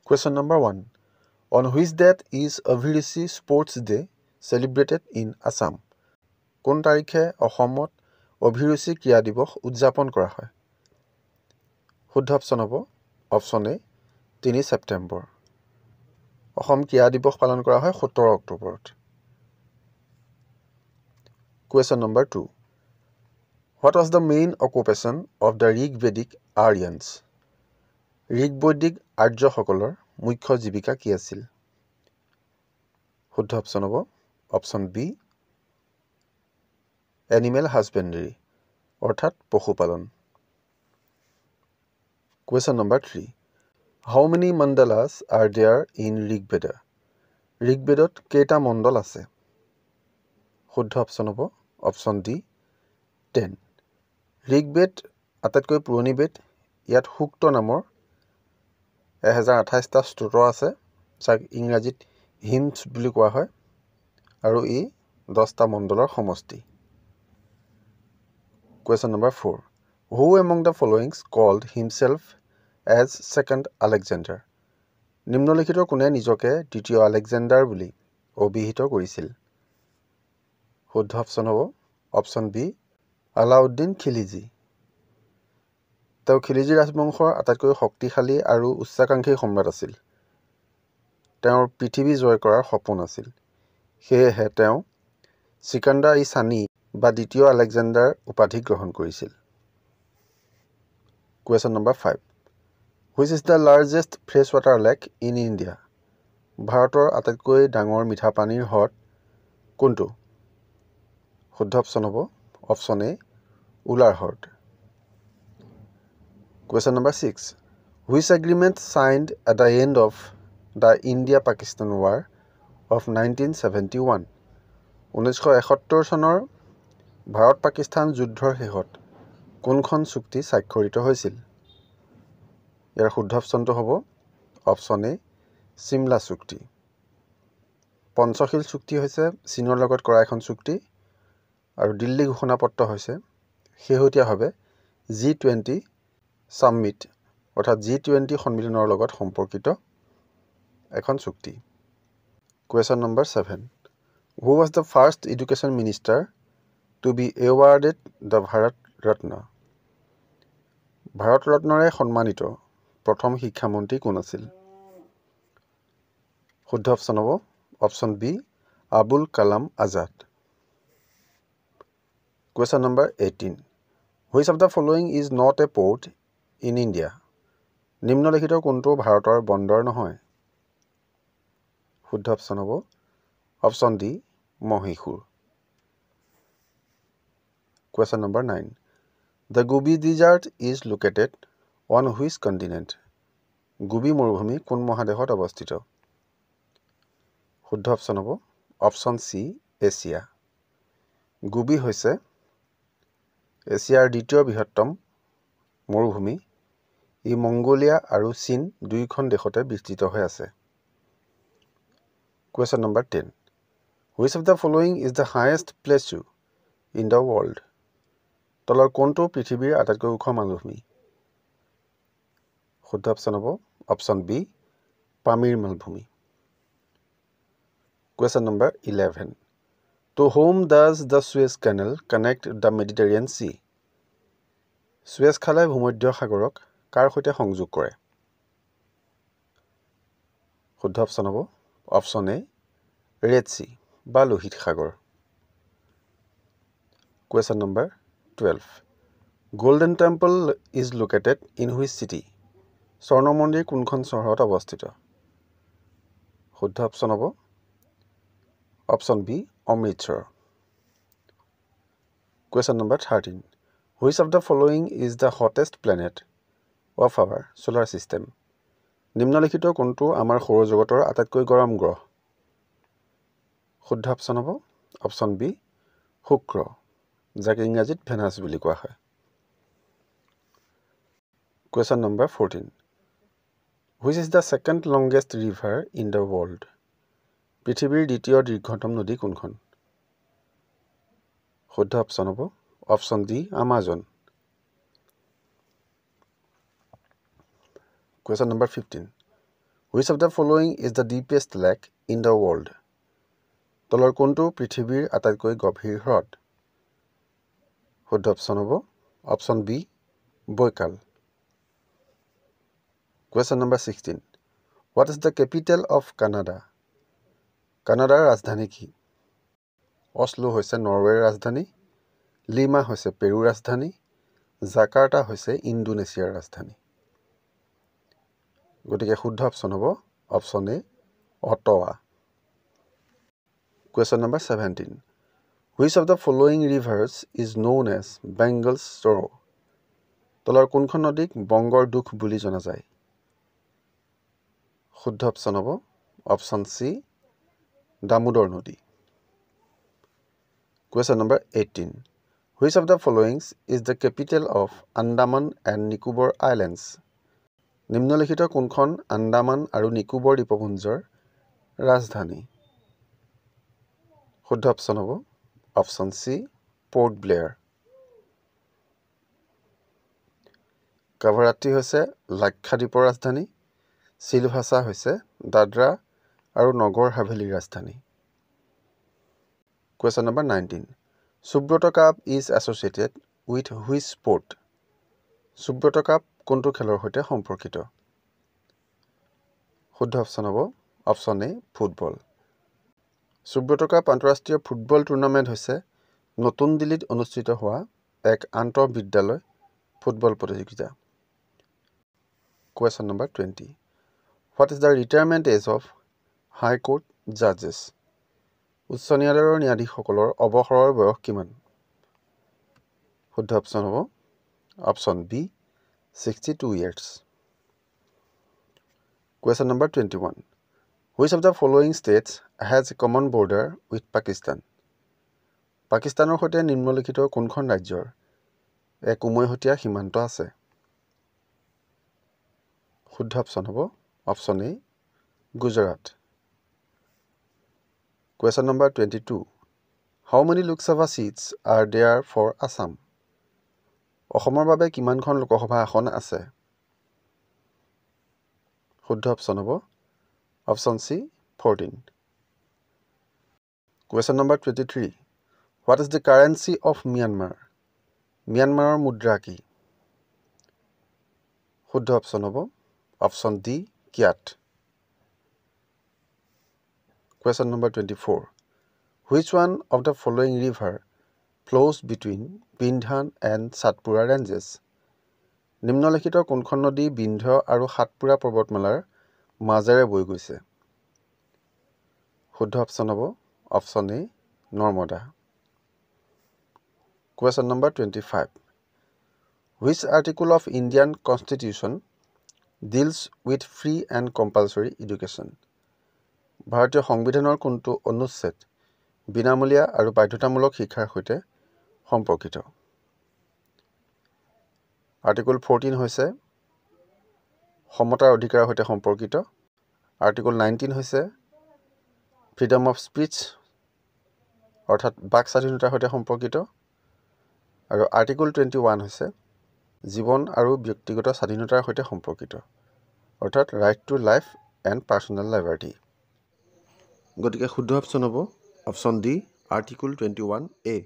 Question number 1. On which date is Abhiruchi Sports Day celebrated in Assam? কোন তাৰিখে অসমত অভিৰুচি ক্ৰীড়া দিৱস উদযাপন কৰা হয়? শুদ্ধ অপশ্যন হ'ব অপশ্যন এ 3 ছেপ্টেম্বৰ। অসম ক্ৰীড়া দিৱস পালন কৰা হয় 17 অক্টোবৰত। Question number 2. What was the main occupation of the Rig-Vedic Aryans? ঋগবৈদিক আৰ্যসকলৰ মুখ্য জীৱিকা কি আছিল? শুদ্ধ অপশ্যন হ'ব অপশ্যন বি এনিমেল হাজবেণ্ডাৰী অৰ্থাৎ পশুপালন। Question number 3. How many mandalas are there in Rig-Veda? ঋগবেদত কেইটা মণ্ডল আছে? শুদ্ধ অপশ্যন হ'ব অপশ্যন ডি 10। ঋগবেদ আটাইতকৈ পুৰণি বেদ। ইয়াত সূক্ত নামৰ 1028টা স্তোত্ৰ আছে, যাক ইংৰাজীত হিমছ বুলি কোৱা হয়, আৰু ই 10টা মণ্ডলৰ সমষ্টি। Question number 4. Who among the following called himself as second Alexander? নিম্নলিখিত কোনে নিজকে দ্বিতীয় আলেকজেণ্ডাৰ বুলি অভিহিত কৰিছিল? শুদ্ধ অপশ্যন হ'ব অপশ্যন বি আলাউদ্দিন খিলিজি। তেওঁ খিলিজি ৰাজবংশৰ আটাইতকৈ শক্তিশালী আৰু উচ্চাকাংক্ষী সম্ৰাট আছিল। তেওঁৰ পৃথিৱী জয় কৰাৰ সপোন আছিল। সেয়েহে তেওঁ চিকাণ্ডাৰ ই ছানি বা দ্বিতীয় আলেকজেণ্ডাৰ উপাধি গ্ৰহণ কৰিছিল। Question number 5. Which is the largest freshwater lake in India? ভাৰতৰ আটাইতকৈ ডাঙৰ মিঠা পানীৰ হ্ৰদ কোনটো? শুদ্ধ অপশ্যন হ'ব অপশ্যন এ উলাৰ হ্ৰদ। Question number 6. Which agreement signed at the end of the India-Pakistan War of 1971? 1971 চনৰ ভাৰত-পাকিস্তান যুদ্ধৰ শেষত কোনখন চুক্তি স্বাক্ষৰিত হৈছিল? ইয়াৰ শুদ্ধ অপশ্যনটো হ'ব অপশ্যন এ চিমলা চুক্তি। পঞ্চশীল চুক্তি হৈছে চীনৰ লগত কৰা এখন চুক্তি, আৰু দিল্লী ঘোষণাপত্ৰ হৈছে শেহতীয়াভাৱে G20 সামিট অৰ্থাৎ G20 সন্মিলনৰ লগত সম্পৰ্কিত এখন চুক্তি। Question number 7. Who was the first education minister to be awarded the Bharat Ratna? Bharat ৰত্নৰে সন্মানিত প্ৰথম শিক্ষামন্ত্ৰী কোন আছিল? শুদ্ধ অপশ্যন হ'ব option B Abul Kalam Azad. Question number 18. Which of the following is not a port in India? নিম্নলিখিত কোনটো ভাৰতৰ বন্দৰ নহয়? শুদ্ধ অপশ্যন হ'ব option D Mysore. Question number 9. The Gobi Desert is located on which continent? Gobi মৰুভূমি কোন মহাদেশত অৱস্থিত? শুদ্ধ অপশ্যন হ'ব অপশ্যন চি এছিয়া। গোবি হৈছে এছিয়াৰ দ্বিতীয় বৃহত্তম মৰুভূমি। ই মংগোলিয়া আৰু চীন দুয়োখন দেশতে বিস্তৃত হৈ আছে। Question number 10. Which of the following is the highest plateau in the world? তলৰ কোনটো পৃথিৱীৰ আটাইতকৈ ওখ মালভূমি? শুদ্ধ অপশ্যন হ'ব অপশ্যন বি পামিৰ মালভূমি। Question number 11. To whom does the Suez Canal connect the Mediterranean Sea? Suez খালে ভূমধ্য সাগৰক কাৰ সৈতে সংযোগ কৰে? শুদ্ধ অপশ্যন হ'ব অপশ্যন এ ৰেড চি বা লোহিত সাগৰ। Question number 12. Golden Temple is located in which city? স্বৰ্ণ মন্দিৰ কোনখন চহৰত অৱস্থিত? শুদ্ধ অপশ্যন হ'ব option B Amritsar. Question number 13. Which of the following is the hottest planet of our solar system? নিম্নলিখিত কোনটো আমাৰ সৌৰজগতৰ আটাইতকৈ গৰম গ্ৰহ? শুদ্ধ অপশ্যন হ'ব অপশ্যন বি শুক্ৰ, যাক ইংৰাজীত ভেনাছ বুলি কোৱা হয়। Question number 14. Which is the second longest river in the world? পৃথিৱীৰ দ্বিতীয় দীৰ্ঘতম নদী কোনখন? শুদ্ধ অপশ্যন হ'ব option D Amazon. Question number 15. Which of the following is the deepest lake in the world? তলৰ কোনটো পৃথিৱীৰ আটাইতকৈ গভীৰ হ্ৰদ? শুদ্ধ অপশ্যন হ'ব option B Baikal. Question number 16. What is the capital of Canada? কানাডাৰ ৰাজধানী কি? অস্লো হৈছে নৰৱেৰ ৰাজধানী, লিমা হৈছে পেৰুৰ ৰাজধানী, জাকাৰ্টা হৈছে ইণ্ডোনেছিয়াৰ ৰাজধানী। গতিকে শুদ্ধ অপশ্যন হ'ব option A অটৱা। Question number 17. Which of the following rivers is known as Bengal's sorrow? তলৰ কোনখন নদীক বংগৰ দুখ বুলি জনা যায়? শুদ্ধ অপশ্যন হ'ব অপশ্যন চি দামোদৰ নদী। Question number 18. Which of the following is the capital of Andaman and Nicobar Islands? নিম্নলিখিত কোনখন আন্দামান আৰু নিকোবৰ দ্বীপপুঞ্জৰ ৰাজধানী? শুদ্ধ অপশ্যন হ'ব অপশ্যন চি পৰ্ট ব্লেয়াৰ। কাভাৰাত্তি হৈছে লাক্ষাদ্বীপৰ ৰাজধানী, চিলভাছা হৈছে দাদৰা আৰু নগৰ হাভেলীৰ ৰাজধানী। Question number 19. Subrata Cup is associated with which sport? Subrata Cup কোনটো খেলৰ সৈতে সম্পৰ্কিত? শুদ্ধ অপশ্যন হ'ব option A football. Subrata cup আন্তঃৰাষ্ট্ৰীয় ফুটবল টুৰ্ণামেণ্ট হৈছে নতুন দিল্লীত অনুষ্ঠিত হোৱা এক আন্তঃবিদ্যালয় ফুটবল প্ৰতিযোগিতা। Question number 20. What is the retirement age of High Court judges? উচ্চ ন্যায়ালয়ৰ ন্যায়াধীশসকলৰ অৱসৰৰ বয়স কিমান? শুদ্ধ অপশ্যন হ'ব option B 62 years. Question number 21. Which of the following states has a common border with Pakistan? পাকিস্তানৰ সৈতে নিম্নলিখিত কোনখন ৰাজ্যৰ এক উমৈহতীয়া সীমান্ত আছে? শুদ্ধ অপশ্যন হ'ব option A Gujarat. Question number 22. How many Lok Sabha seats are there for Assam? অসমৰ বাবে কিমানখন লোকসভা আসন আছে? শুদ্ধ অপশ্যন হ'ব option C 14. Question number 23. What is the currency of Myanmar? ম্যানমাৰৰ মুদ্ৰা কি? শুদ্ধ অপশ্যন হ'ব option D kyat. Question number 24. Which one of the following river flows between Bindhan and Satpura ranges? নিম্নলিখিত কোনখন নদী বিন্ধ্য আৰু সাতপুৰা পৰ্বতমালাৰ মাজেৰে বৈ গৈছে? শুদ্ধ অপশ্যন হ'ব option A Narmada. Question number 25. Which article of Indian Constitution deals with free and compulsory education? ভাৰতীয় সংবিধানৰ কোনটো অনুচ্ছেদ বিনামূলীয়া আৰু বাধ্যতামূলক শিক্ষাৰ সৈতে সম্পৰ্কিত? আৰ্টিকল 14 হৈছে সমতাৰ অধিকাৰৰ সৈতে সম্পৰ্কিত। আৰ্টিকল 19 হৈছে ফ্ৰীডম অফ স্পিচ অৰ্থাৎ বাক স্বাধীনতাৰ সৈতে সম্পৰ্কিত। আৰু আৰ্টিকল 21 হৈছে জীৱন আৰু ব্যক্তিগত স্বাধীনতাৰ সৈতে সম্পৰ্কিত অৰ্থাৎ right to life and personal liberty. গতিকে শুদ্ধ অপশ্যন হ'ব অপশ্যন ডি আৰ্টিকল 21A।